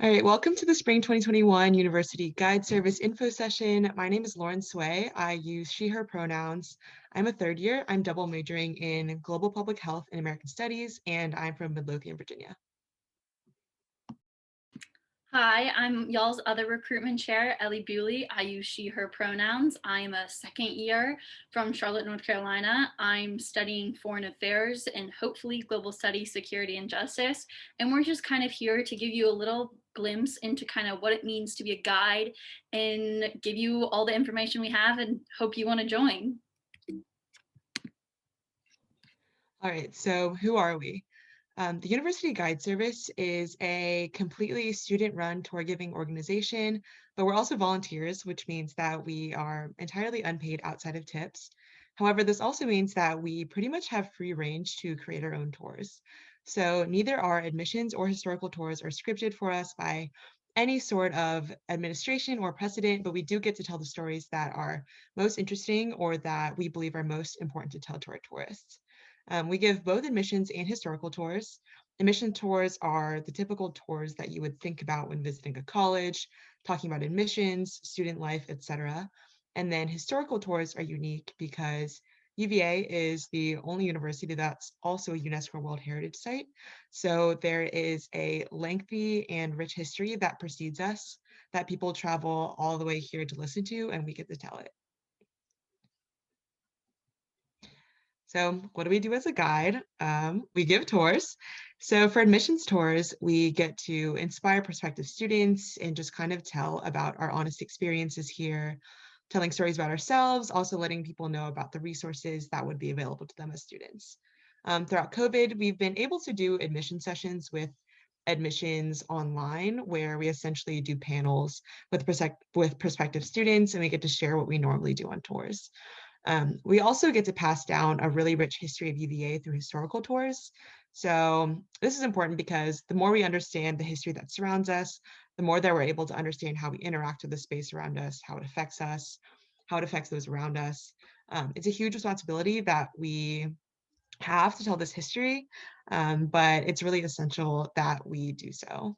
All right, welcome to the Spring 2021 University Guide Service info session. My name is Lauren Sway. I use she, her pronouns. I'm a third year. I'm double majoring in global public health and American studies, and I'm from Midlothian, Virginia. Hi, I'm y'all's other recruitment chair, Ellie Bewley. I use she, her pronouns. I'm a second year from Charlotte, North Carolina. I'm studying foreign affairs and hopefully global studies, security, and justice. And we're just kind of here to give you a little glimpse into kind of what it means to be a guide and give you all the information we have and hope you want to join. All right, so who are we? The University Guide Service is a completely student-run tour-giving organization, but we're also volunteers, which means that we are entirely unpaid outside of tips. However, this also means that we pretty much have free range to create our own tours. So neither our admissions or historical tours are scripted for us by any sort of administration or precedent, but we do get to tell the stories that are most interesting or that we believe are most important to tell to our tourists. We give both admissions and historical tours. Admission tours are the typical tours that you would think about when visiting a college, talking about admissions, student life, etc. And then historical tours are unique because UVA is the only university that's also a UNESCO World Heritage Site. So there is a lengthy and rich history that precedes us that people travel all the way here to listen to, and we get to tell it. So what do we do as a guide? We give tours. So for admissions tours, we get to inspire prospective students and just kind of tell about our honest experiences here, telling stories about ourselves, also letting people know about the resources that would be available to them as students. Throughout COVID, we've been able to do admission sessions with admissions online where we essentially do panels with prospective students and we get to share what we normally do on tours. We also get to pass down a really rich history of UVA through historical tours. So this is important because the more we understand the history that surrounds us, the more that we're able to understand how we interact with the space around us, how it affects us, how it affects those around us. It's a huge responsibility that we have to tell this history, but it's really essential that we do so.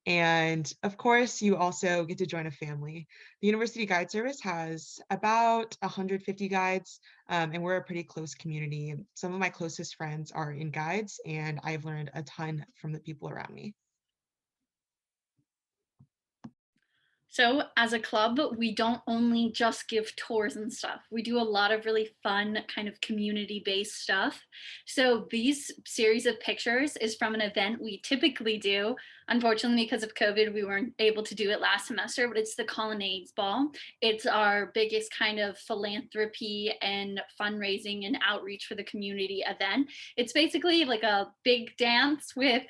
And of course, you also get to join a family. The University Guide Service has about 150 guides, and we're a pretty close community. Some of my closest friends are in guides, and I've learned a ton from the people around me. So as a club, we don't only just give tours and stuff. We do a lot of really fun kind of community-based stuff. So these series of pictures is from an event we typically do. Unfortunately, because of COVID, we weren't able to do it last semester, but it's the Colonnades Ball. It's our biggest kind of philanthropy and fundraising and outreach for the community event. It's basically like a big dance with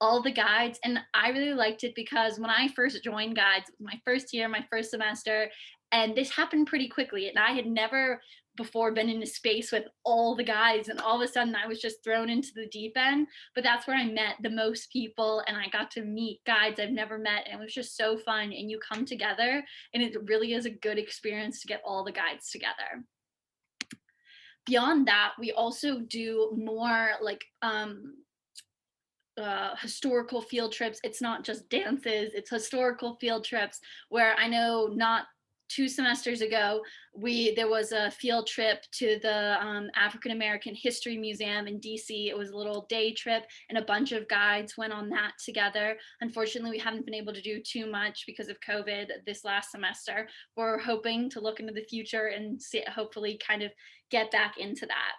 all the guides. And I really liked it because when I first joined guides, it was my first year, my first semester, and this happened pretty quickly. And I had never before been in a space with all the guys, and all of a sudden I was just thrown into the deep end. But that's where I met the most people, and I got to meet guides I've never met, and it was just so fun. And you come together, and it really is a good experience to get all the guides together. Beyond that, we also do more like historical field trips. It's not just dances, it's historical field trips where I know not 2 semesters ago, there was a field trip to the African American History Museum in DC. It was a little day trip, and a bunch of guides went on that together. Unfortunately, we haven't been able to do too much because of COVID this last semester. We're hoping to look into the future and hopefully kind of get back into that.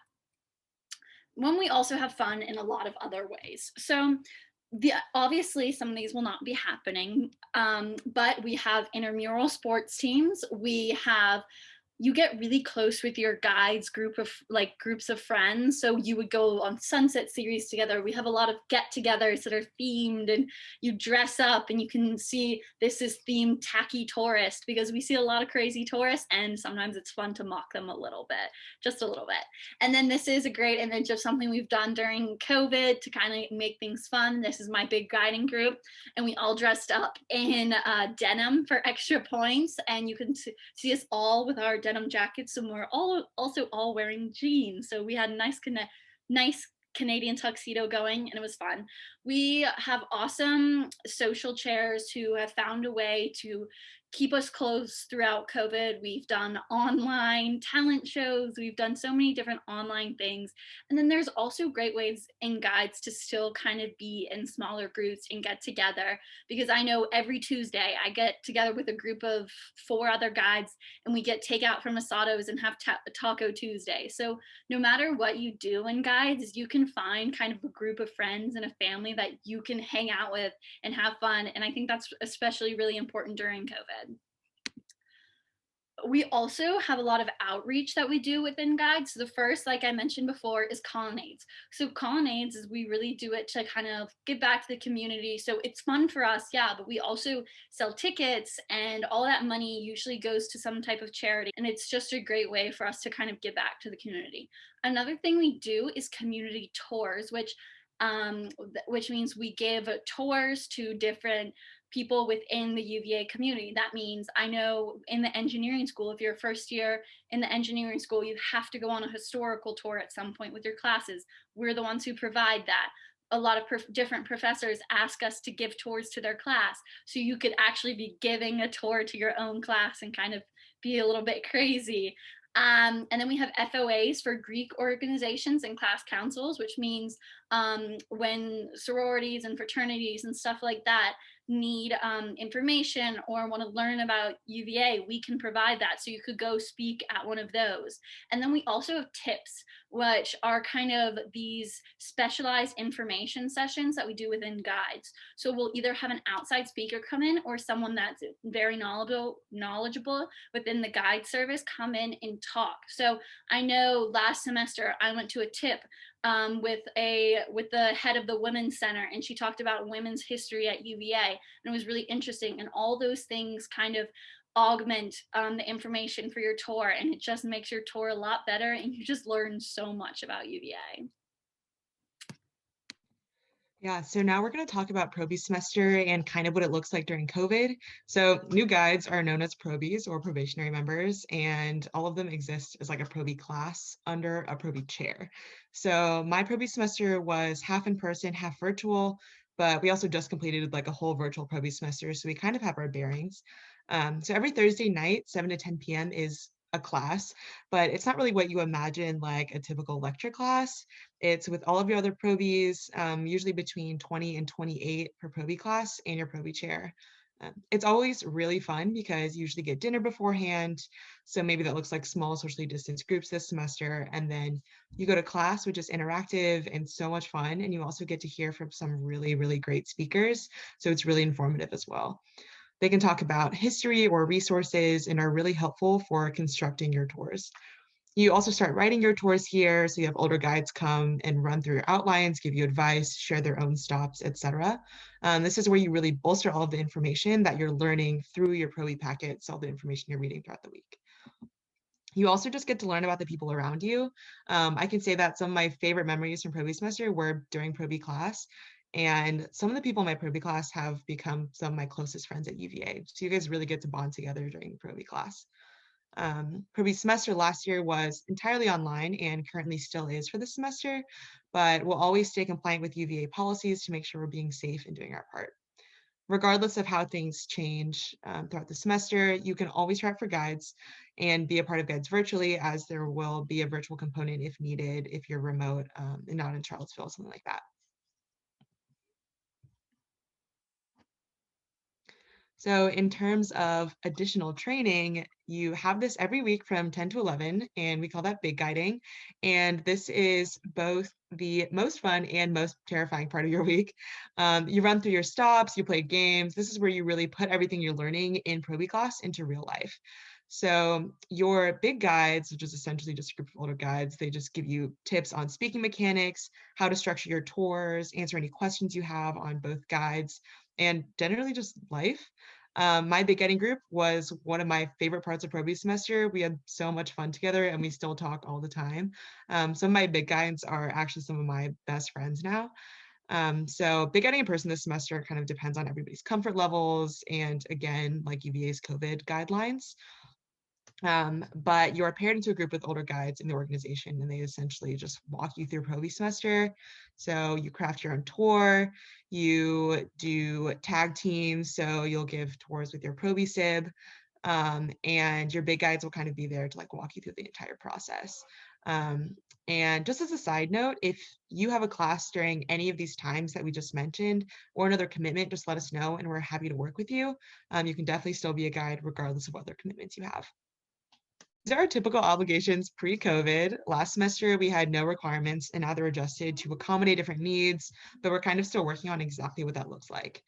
When we also have fun in a lot of other ways. So obviously some of these will not be happening, but we have intramural sports teams. You get really close with your guides groups of friends. So you would go on sunset series together. We have a lot of get-togethers that are themed, and you dress up and you can see this is themed tacky tourist because we see a lot of crazy tourists, and sometimes it's fun to mock them a little bit, just a little bit. And then this is a great image of something we've done during COVID to kind of make things fun. This is my big guiding group, and we all dressed up in denim for extra points, and you can see us all with our denim jackets, and we're also all wearing jeans. So we had a nice Canadian tuxedo going, and it was fun. We have awesome social chairs who have found a way to keep us close throughout COVID. We've done online talent shows, we've done so many different online things. And then there's also great ways and guides to still kind of be in smaller groups and get together. Because I know every Tuesday I get together with a group of 4 other guides and we get takeout from Asados and have Taco Tuesday. So no matter what you do in guides, you can find kind of a group of friends and a family that you can hang out with and have fun. And I think that's especially really important during COVID. We also have a lot of outreach that we do within guides. So the first, like I mentioned before, is colonnades. So colonnades is we really do it to kind of give back to the community. So it's fun for us, yeah, but we also sell tickets and all that money usually goes to some type of charity. And it's just a great way for us to kind of give back to the community. Another thing we do is community tours, which means we give tours to different people within the UVA community. That means I know in the engineering school, if you're a first year in the engineering school, you have to go on a historical tour at some point with your classes. We're the ones who provide that. A lot of different professors ask us to give tours to their class. So you could actually be giving a tour to your own class and kind of be a little bit crazy. And then we have FOAs for Greek organizations and class councils, which means when sororities and fraternities and stuff like that need information or want to learn about UVA, we can provide that. So you could go speak at one of those. And then we also have tips, which are kind of these specialized information sessions that we do within guides. So we'll either have an outside speaker come in or someone that's very knowledgeable within the guide service come in and talk. So I know last semester I went to a tip with the head of the Women's Center, and she talked about women's history at UVA, and it was really interesting. And all those things kind of augment the information for your tour, and it just makes your tour a lot better, and you just learn so much about UVA. Yeah, so now we're going to talk about Proby semester and kind of what it looks like during COVID. So new guides are known as Probies or probationary members, and all of them exist as like a Proby class under a Proby chair. So my Proby semester was half in person, half virtual, but we also just completed like a whole virtual Proby semester, so we kind of have our bearings. So every Thursday night, 7 to 10 p.m. is a class, but it's not really what you imagine like a typical lecture class. It's with all of your other probies, usually between 20 and 28 per proby class and your proby chair. It's always really fun because you usually get dinner beforehand. So maybe that looks like small socially distanced groups this semester. And then you go to class, which is interactive and so much fun. And you also get to hear from some really, really great speakers. So it's really informative as well. They can talk about history or resources and are really helpful for constructing your tours. You also start writing your tours here, so you have older guides come and run through your outlines, give you advice, share their own stops, etc. This is where you really bolster all of the information that you're learning through your Proby packets, all the information you're reading throughout the week. You also just get to learn about the people around you. I can say that some of my favorite memories from Proby semester were during Proby class. And some of the people in my Proby class have become some of my closest friends at UVA. So you guys really get to bond together during Proby class. Proby semester last year was entirely online and currently still is for this semester, but we'll always stay compliant with UVA policies to make sure we're being safe and doing our part. Regardless of how things change throughout the semester, you can always try out for guides and be a part of guides virtually, as there will be a virtual component if needed, if you're remote and not in Charlottesville, something like that. So in terms of additional training, you have this every week from 10 to 11, and we call that big guiding. And this is both the most fun and most terrifying part of your week. You run through your stops, you play games. This is where you really put everything you're learning in Proby class into real life. So your big guides, which is essentially just a group of older guides, they just give you tips on speaking mechanics, how to structure your tours, answer any questions you have on both guides, and generally just life. My big getting group was one of my favorite parts of Proby semester. We had so much fun together and we still talk all the time. Some of my big guides are actually some of my best friends now. So big getting in person this semester kind of depends on everybody's comfort levels and again, like UVA's COVID guidelines. But you're paired into a group with older guides in the organization, and they essentially just walk you through Proby semester. So you craft your own tour, you do tag teams, so you'll give tours with your Proby Sib, and your big guides will kind of be there to like walk you through the entire process. Um, and just as a side note, if you have a class during any of these times that we just mentioned or another commitment, just let us know and we're happy to work with you. You can definitely still be a guide regardless of what other commitments you have. These are our typical obligations pre-COVID. Last semester, we had no requirements, and now they're adjusted to accommodate different needs, but we're kind of still working on exactly what that looks like.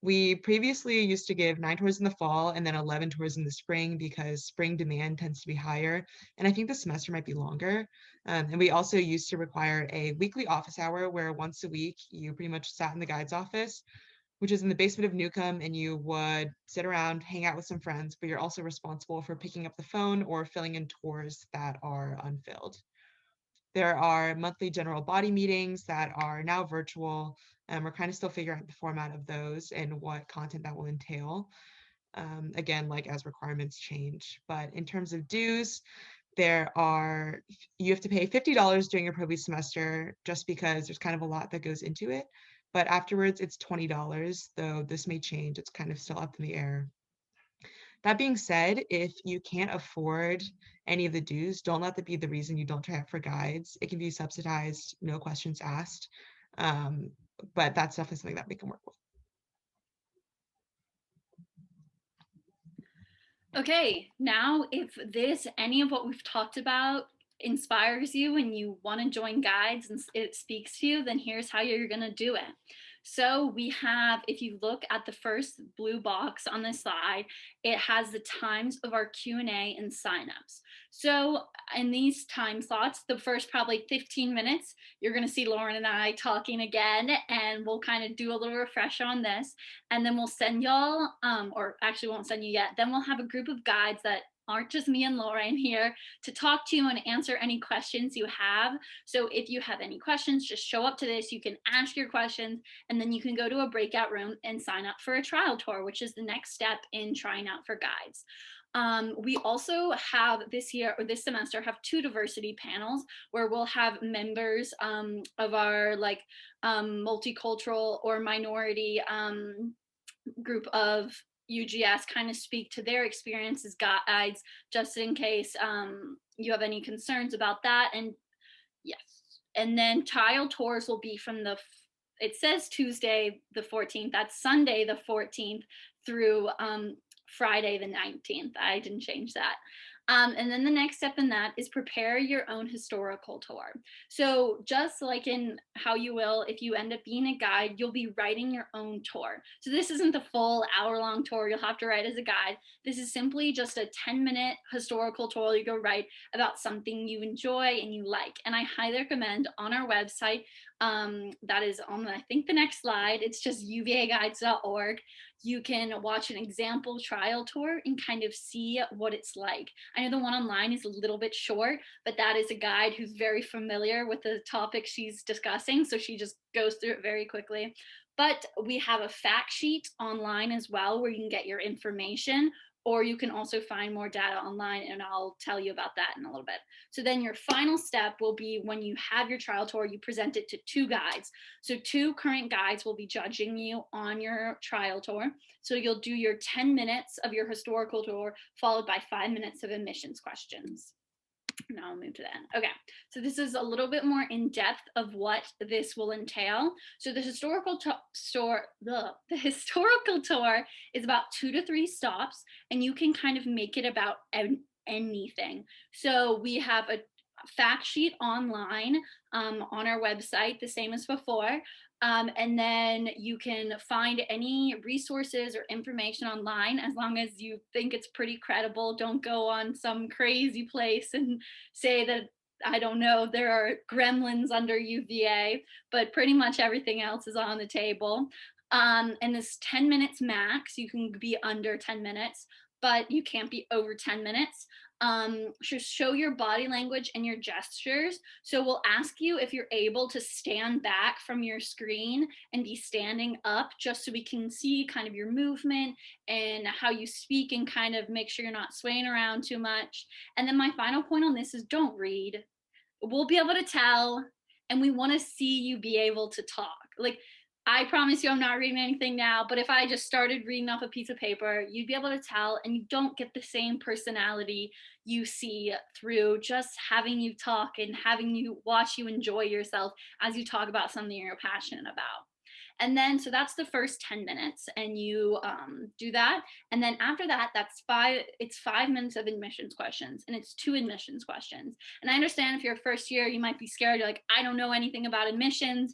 We previously used to give 9 tours in the fall and then 11 tours in the spring because spring demand tends to be higher, and I think the semester might be longer. And we also used to require a weekly office hour where once a week you pretty much sat in the guide's office, which is in the basement of Newcomb, and you would sit around, hang out with some friends, but you're also responsible for picking up the phone or filling in tours that are unfilled. There are monthly general body meetings that are now virtual, and we're kind of still figuring out the format of those and what content that will entail. Again, like as requirements change. But in terms of dues, you have to pay $50 during your Proby semester just because there's kind of a lot that goes into it. But afterwards, it's $20, though this may change. It's kind of still up in the air. That being said, if you can't afford any of the dues, don't let that be the reason you don't try out for guides. It can be subsidized, no questions asked. But that's definitely something that we can work with. Okay, now if any of what we've talked about inspires you and you want to join guides and it speaks to you, then here's how you're going to do it. So we have, if you look at the first blue box on this slide, it has the times of our Q&A and signups. So in these time slots, the first probably 15 minutes, you're going to see Lauren and I talking again, and we'll kind of do a little refresh on this. And then we'll send y'all, or actually won't send you yet. Then we'll have a group of guides that aren't just me and Lauren here to talk to you and answer any questions you have. So if you have any questions, just show up to this. You can ask your questions, and then you can go to a breakout room and sign up for a trial tour, which is the next step in trying out for guides. We also have this year or this semester have 2 diversity panels where we'll have members of our multicultural or minority group of UGS kind of speak to their experiences guides just in case you have any concerns about that. And yes, and then trial tours will be from it says Tuesday the 14th, that's Sunday the 14th through Friday the 19th. I didn't change that. And then the next step in that is prepare your own historical tour. So just like in how you will, if you end up being a guide, you'll be writing your own tour. So this isn't the full hour-long tour you'll have to write as a guide. This is simply just a 10-minute historical tour you go write about something you enjoy and you like. And I highly recommend on our website, that is on, I think, the next slide, it's just uvaguides.org. You can watch an example trial tour and kind of see what it's like. I know the one online is a little bit short, but that is a guide who's very familiar with the topic she's discussing, so she just goes through it very quickly. But we have a fact sheet online as well where you can get your information, or you can also find more data online, and I'll tell you about that in a little bit. So then your final step will be when you have your trial tour, you present it to 2 guides. So 2 current guides will be judging you on your trial tour. So you'll do your 10 minutes of your historical tour, followed by 5 minutes of admissions questions. Now I'll move to the end. Okay, so this is a little bit more in depth of what this will entail. So the historical tour is about 2 to 3 stops, and you can kind of make it about anything. So we have a fact sheet online on our website, the same as before. And then you can find any resources or information online as long as you think it's pretty credible. Don't go on some crazy place and say that, I don't know, there are gremlins under UVA, but pretty much everything else is on the table. And this 10 minutes max, you can be under 10 minutes, but you can't be over 10 minutes. Just show your body language and your gestures. So we'll ask you if you're able to stand back from your screen and be standing up, just so we can see kind of your movement and how you speak, and kind of make sure you're not swaying around too much. And then my final point on this is, don't read. We'll be able to tell, and we want to see you be able to talk. Like, I promise you I'm not reading anything now, but if I just started reading off a piece of paper, you'd be able to tell, and you don't get the same personality you see through just having you talk and having you watch you enjoy yourself as you talk about something you're passionate about. And then, so that's the first 10 minutes, and you do that. And then after that, it's 5 minutes of admissions questions, and it's two admissions questions. And I understand if you're first year, you might be scared. You're like, I don't know anything about admissions.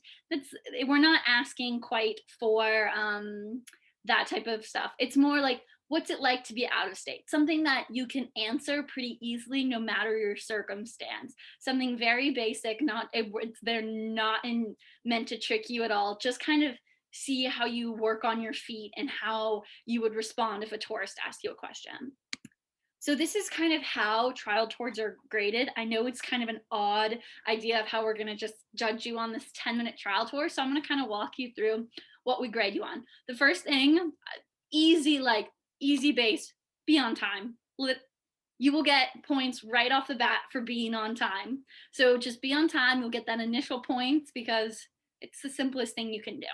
We're not asking quite for that type of stuff. It's more like, what's it like to be out of state? Something that you can answer pretty easily no matter your circumstance. Something very basic, they're not meant to trick you at all. Just kind of see how you work on your feet and how you would respond if a tourist asked you a question. So this is kind of how trial tours are graded. I know it's kind of an odd idea of how we're going to just judge you on this 10-minute trial tour. So I'm going to kind of walk you through what we grade you on. The first thing, easy, like easy base, be on time. You will get points right off the bat for being on time. So just be on time. You'll get that initial points because it's the simplest thing you can do.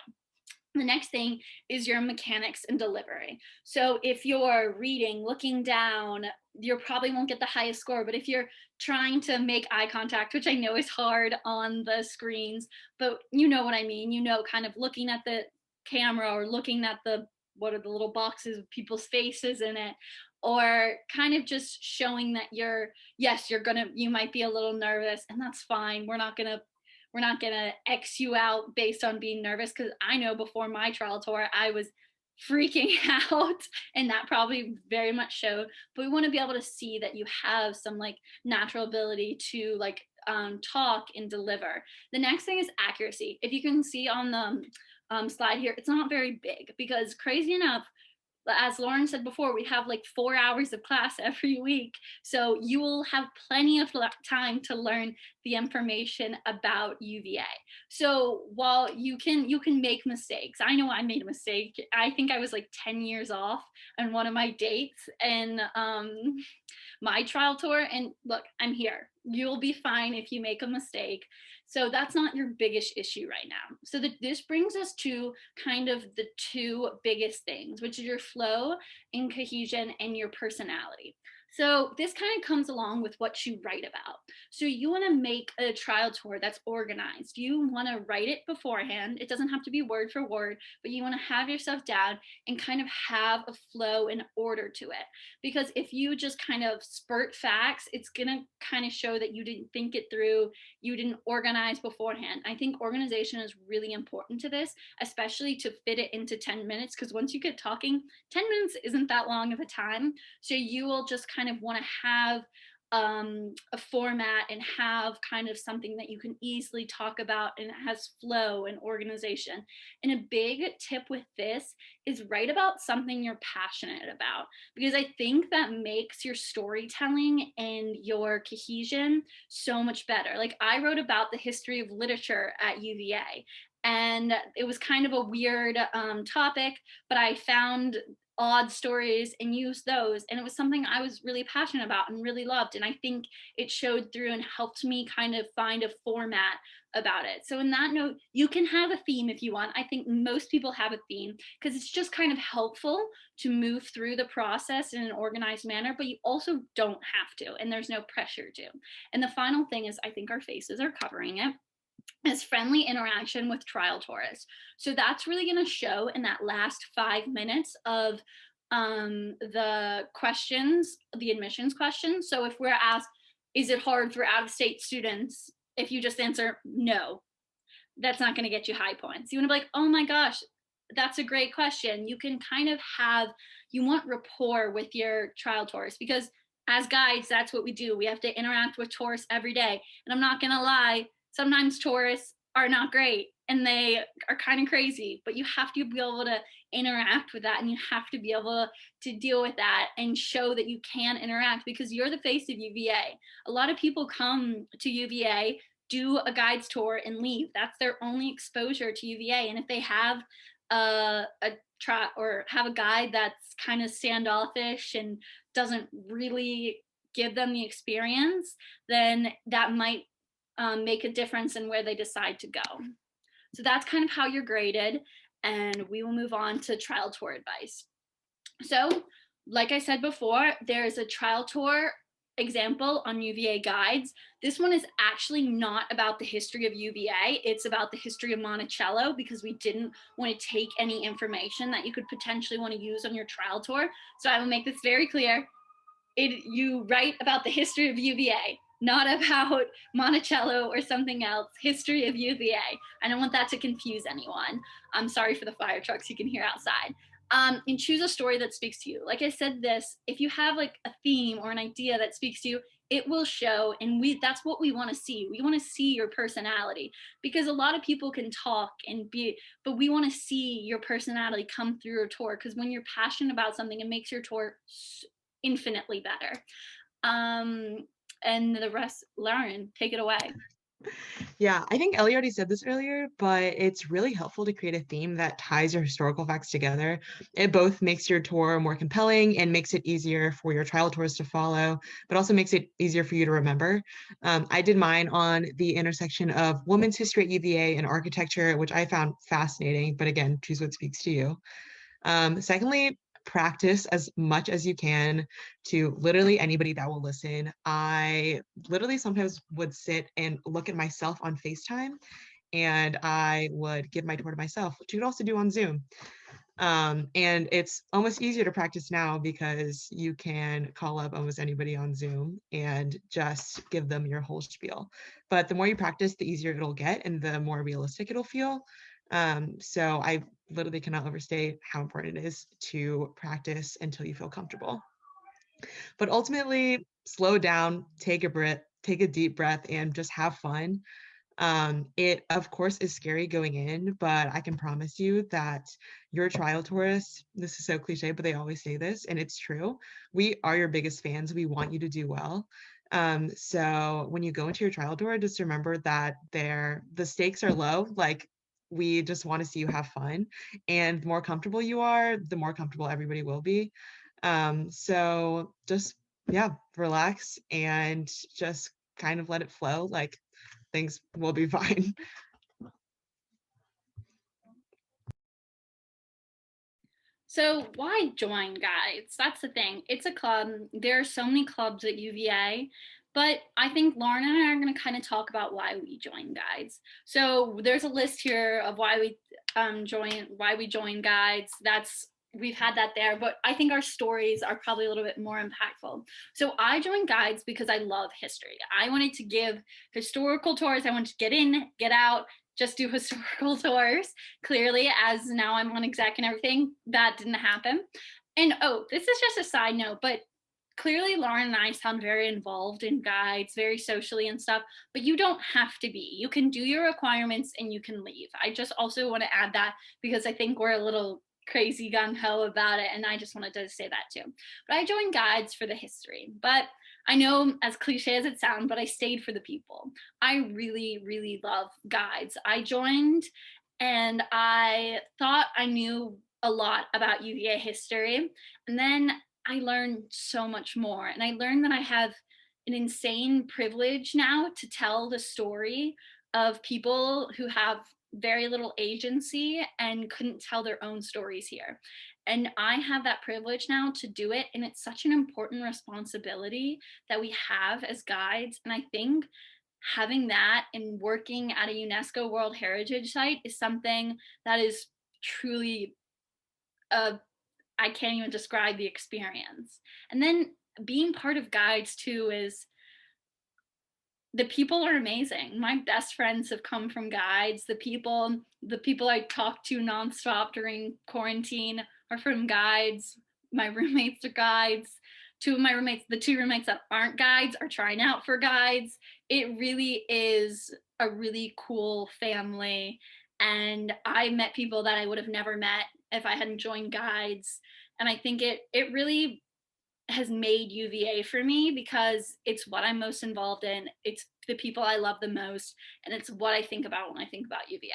The next thing is your mechanics and delivery. So if you're reading, looking down, you probably won't get the highest score. But if you're trying to make eye contact, which I know is hard on the screens, but you know what I mean, kind of looking at the camera, or looking at what are the little boxes with people's faces in it, or kind of just showing that you might be a little nervous, and that's fine. We're not gonna X you out based on being nervous, because I know before my trial tour I was freaking out, and that probably very much showed. But we want to be able to see that you have some like natural ability to talk and deliver. The next thing is accuracy. If you can see on the slide here, it's not very big, because crazy enough, as Lauren said before, we have like 4 hours of class every week. So you will have plenty of time to learn the information about UVA. So while you can make mistakes. I know I made a mistake. I think I was like 10 years off on one of my dates, and my trial tour. And look, I'm here. You'll be fine if you make a mistake. So that's not your biggest issue right now. So this brings us to kind of the two biggest things, which is your flow and cohesion and your personality. So this kind of comes along with what you write about. So you want to make a trial tour that's organized. You want to write it beforehand. It doesn't have to be word for word, but you want to have yourself down and kind of have a flow and order to it. Because if you just kind of spurt facts, it's going to kind of show that you didn't think it through, you didn't organize beforehand. I think organization is really important to this, especially to fit it into 10 minutes, because once you get talking, 10 minutes isn't that long of a time. So you will just kind of want to have a format and have kind of something that you can easily talk about, and it has flow and organization. And a big tip with this is write about something you're passionate about, because I think that makes your storytelling and your cohesion so much better. Like, I wrote about the history of literature at UVA, and it was kind of a weird topic, but I found odd stories and used those, and it was something I was really passionate about and really loved, and I think it showed through and helped me kind of find a format about it. So in that note, you can have a theme if you want. I think most people have a theme, because it's just kind of helpful to move through the process in an organized manner, but you also don't have to, and there's no pressure to. And the final thing is, I think our faces are covering it, is friendly interaction with trial tourists. So that's really going to show in that last 5 minutes of the questions, the admissions questions. So if we're asked, is it hard for out-of-state students? If you just answer no, that's not going to get you high points. You want to be like, oh my gosh, that's a great question. You can kind of you want rapport with your trial tourists, because as guides, that's what we do. We have to interact with tourists every day. And I'm not going to lie, sometimes tourists are not great and they are kind of crazy, but you have to be able to interact with that, and you have to be able to deal with that and show that you can interact, because you're the face of UVA. A lot of people come to UVA, do a guides tour and leave. That's their only exposure to UVA. And if they have a try or have a guide that's kind of standoffish and doesn't really give them the experience, then that might make a difference in where they decide to go. So that's kind of how you're graded. And we will move on to trial tour advice. So, like I said before, there's a trial tour example on UVA guides. This one is actually not about the history of UVA. It's about the history of Monticello, because we didn't want to take any information that you could potentially want to use on your trial tour. So I will make this very clear. You write about the history of UVA, not about Monticello or something else. History of UVA. I don't want that to confuse anyone. I'm sorry for the fire trucks you can hear outside. And choose a story that speaks to you. Like I said, if you have like a theme or an idea that speaks to you, it will show. And that's what we want to see. We want to see your personality, because a lot of people can talk but we want to see your personality come through your tour, because when you're passionate about something, it makes your tour infinitely better. And the rest, Lauren, take it away. Yeah, I think Ellie already said this earlier, but it's really helpful to create a theme that ties your historical facts together. It both makes your tour more compelling and makes it easier for your trial tours to follow, but also makes it easier for you to remember. I did mine on the intersection of women's history at UVA and architecture, which I found fascinating, but again, choose what speaks to you. Secondly, practice as much as you can to literally anybody that will listen. I literally sometimes would sit and look at myself on FaceTime, and I would give my tour to myself, which you could also do on Zoom. And it's almost easier to practice now because you can call up almost anybody on Zoom and just give them your whole spiel. But the more you practice, the easier it'll get and the more realistic it'll feel. So I literally cannot overstate how important it is to practice until you feel comfortable. But ultimately, slow down, take a deep breath, and just have fun. It, of course, is scary going in, but I can promise you that your trial tourists, this is so cliche, but they always say this, and it's true. We are your biggest fans. We want you to do well. So when you go into your trial tour, just remember that the stakes are low. Like, we just want to see you have fun. And the more comfortable you are, the more comfortable everybody will be. So just, yeah, relax and just kind of let it flow. Like, things will be fine. So why join guides? That's the thing. It's a club. There are so many clubs at UVA, but I think Lauren and I are going to kind of talk about why we join guides. So there's a list here of why we join guides. We've had that there, but I think our stories are probably a little bit more impactful. So I joined guides because I love history. I wanted to give historical tours. I wanted to get in, get out, just do historical tours. Clearly, as now I'm on exec and everything, that didn't happen. And oh, this is just a side note, but clearly Lauren and I sound very involved in guides, very socially and stuff, but you don't have to be. You can do your requirements and you can leave. I just also want to add that, because I think we're a little crazy gung-ho about it, and I just wanted to say that too. But I joined guides for the history, but I know, as cliche as it sounds, but I stayed for the people. I really, really love guides. I joined and I thought I knew a lot about UVA history, and then I learned so much more. And I learned that I have an insane privilege now to tell the story of people who have very little agency and couldn't tell their own stories here. And I have that privilege now to do it. And it's such an important responsibility that we have as guides. And I think having that and working at a UNESCO World Heritage Site is something that is truly I can't even describe the experience. And then being part of guides too is the people are amazing. My best friends have come from guides. The people I talk to nonstop during quarantine are from guides. My roommates are guides. The two roommates that aren't guides are trying out for guides. It really is a really cool family. And I met people that I would have never met if I hadn't joined guides. And I think it really has made UVA for me because it's what I'm most involved in. It's the people I love the most, and it's what I think about when I think about UVA.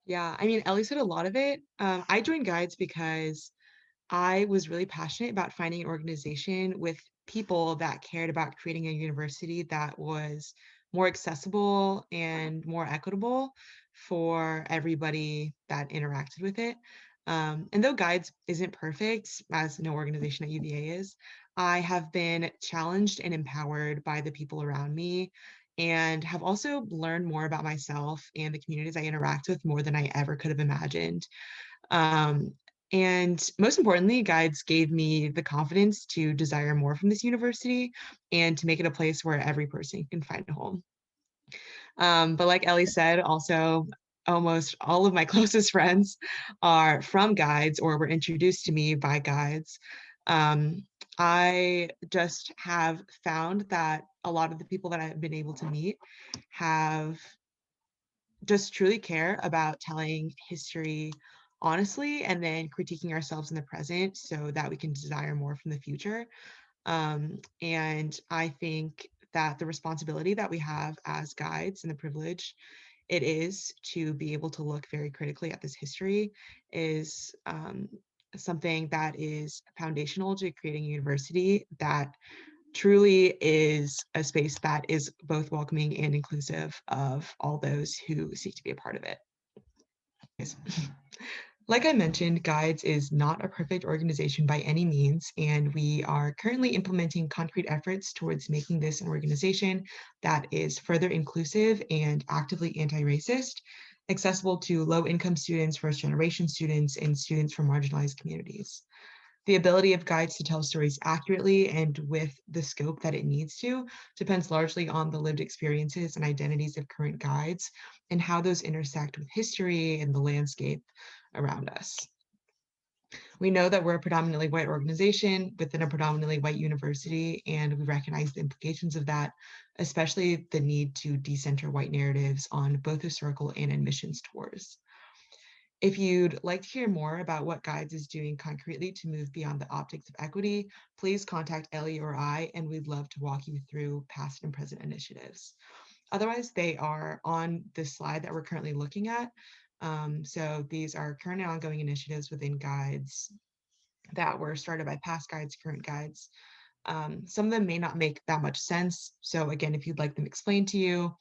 Yeah, I mean, Ellie said a lot of it. I joined Guides because I was really passionate about finding an organization with people that cared about creating a university that was more accessible and more equitable for everybody that interacted with it. And though Guides isn't perfect, as no organization at UVA is, I have been challenged and empowered by the people around me and have also learned more about myself and the communities I interact with more than I ever could have imagined. Um, and most importantly, guides gave me the confidence to desire more from this university and to make it a place where every person can find a home. But like Ellie said, also almost all of my closest friends are from guides or were introduced to me by guides. Um, I just have found that a lot of the people that I've been able to meet have just truly care about telling history honestly and then critiquing ourselves in the present so that we can desire more from the future. And I think that the responsibility that we have as guides and the privilege it is to be able to look very critically at this history is something that is foundational to creating a university that truly is a space that is both welcoming and inclusive of all those who seek to be a part of it. Like I mentioned, Guides is not a perfect organization by any means, and we are currently implementing concrete efforts towards making this an organization that is further inclusive and actively anti-racist, accessible to low-income students, first-generation students, and students from marginalized communities. The ability of guides to tell stories accurately and with the scope that it needs to depends largely on the lived experiences and identities of current guides and how those intersect with history and the landscape around us. We know that we're a predominantly white organization within a predominantly white university, and we recognize the implications of that, especially the need to decenter white narratives on both historical and admissions tours. If you'd like to hear more about what Guides is doing concretely to move beyond the optics of equity, please contact Ellie or I, and we'd love to walk you through past and present initiatives. Otherwise, they are on this slide that we're currently looking at. So these are current and ongoing initiatives within Guides that were started by past guides, current guides. Some of them may not make that much sense. So again, if you'd like them explained to you,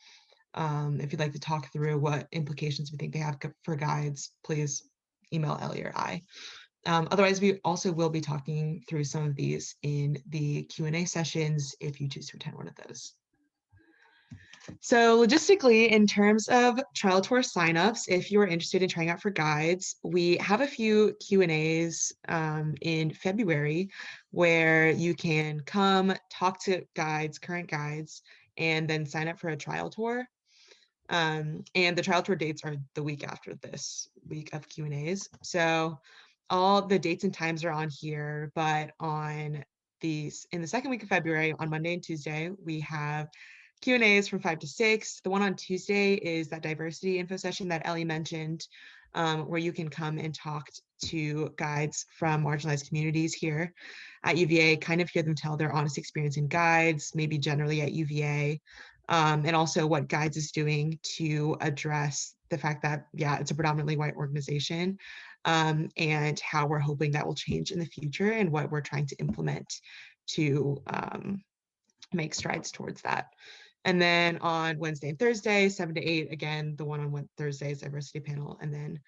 if you'd like to talk through what implications we think they have for guides, please email Ellie or I. Otherwise, we also will be talking through some of these in the Q&A sessions if you choose to attend one of those. So logistically, in terms of trial tour signups, if you're interested in trying out for guides, we have a few Q&As in February where you can come talk to guides, current guides, and then sign up for a trial tour. And the trial tour dates are the week after this week of Q&As. So all the dates and times are on here, but in the second week of February, on Monday and Tuesday, we have Q&As from 5 to 6. The one on Tuesday is that diversity info session that Ellie mentioned, where you can come and talk to guides from marginalized communities here at UVA, kind of hear them tell their honest experience in guides, maybe generally at UVA, and also what Guides is doing to address the fact that, yeah, it's a predominantly white organization, and how we're hoping that will change in the future and what we're trying to implement to make strides towards that. And then on Wednesday and Thursday, 7 to 8, again, the one on Thursday's diversity panel, and then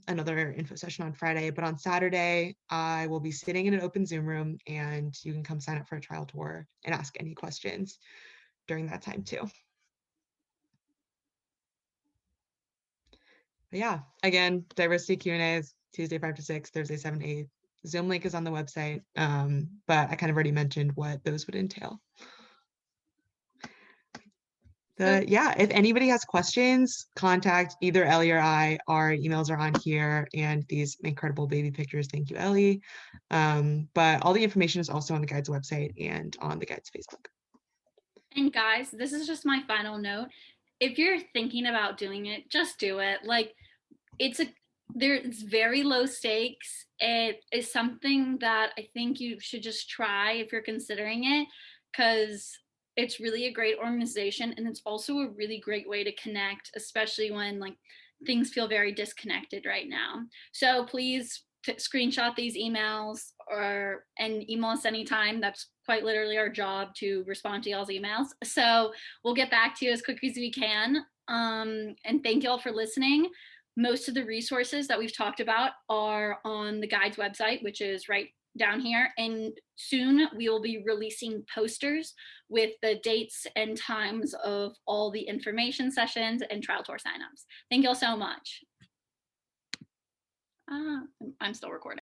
another info session on Friday. But on Saturday, I will be sitting in an open Zoom room, and you can come sign up for a trial tour and ask any questions during that time too. But yeah, again, diversity Q&As, Tuesday 5 to 6, Thursday 7 to 8. Zoom link is on the website, but I kind of already mentioned what those would entail. Yeah, if anybody has questions, contact either Ellie or I. Our emails are on here and these incredible baby pictures. Thank you, Ellie. But all the information is also on the guide's website and on the guide's Facebook. And guys, this is just my final note. If you're thinking about doing it, just do it. Like, it's a it's very low stakes. It is something that I think you should just try if you're considering it, because it's really a great organization and it's also a really great way to connect, especially when like things feel very disconnected right now. So please screenshot these emails or and email us anytime. That's quite literally our job, to respond to y'all's emails. So we'll get back to you as quick as we can. And thank you all for listening. Most of the resources that we've talked about are on the guide's website, which is right down here. And soon we will be releasing posters with the dates and times of all the information sessions and trial tour signups. Thank you all so much. I'm still recording.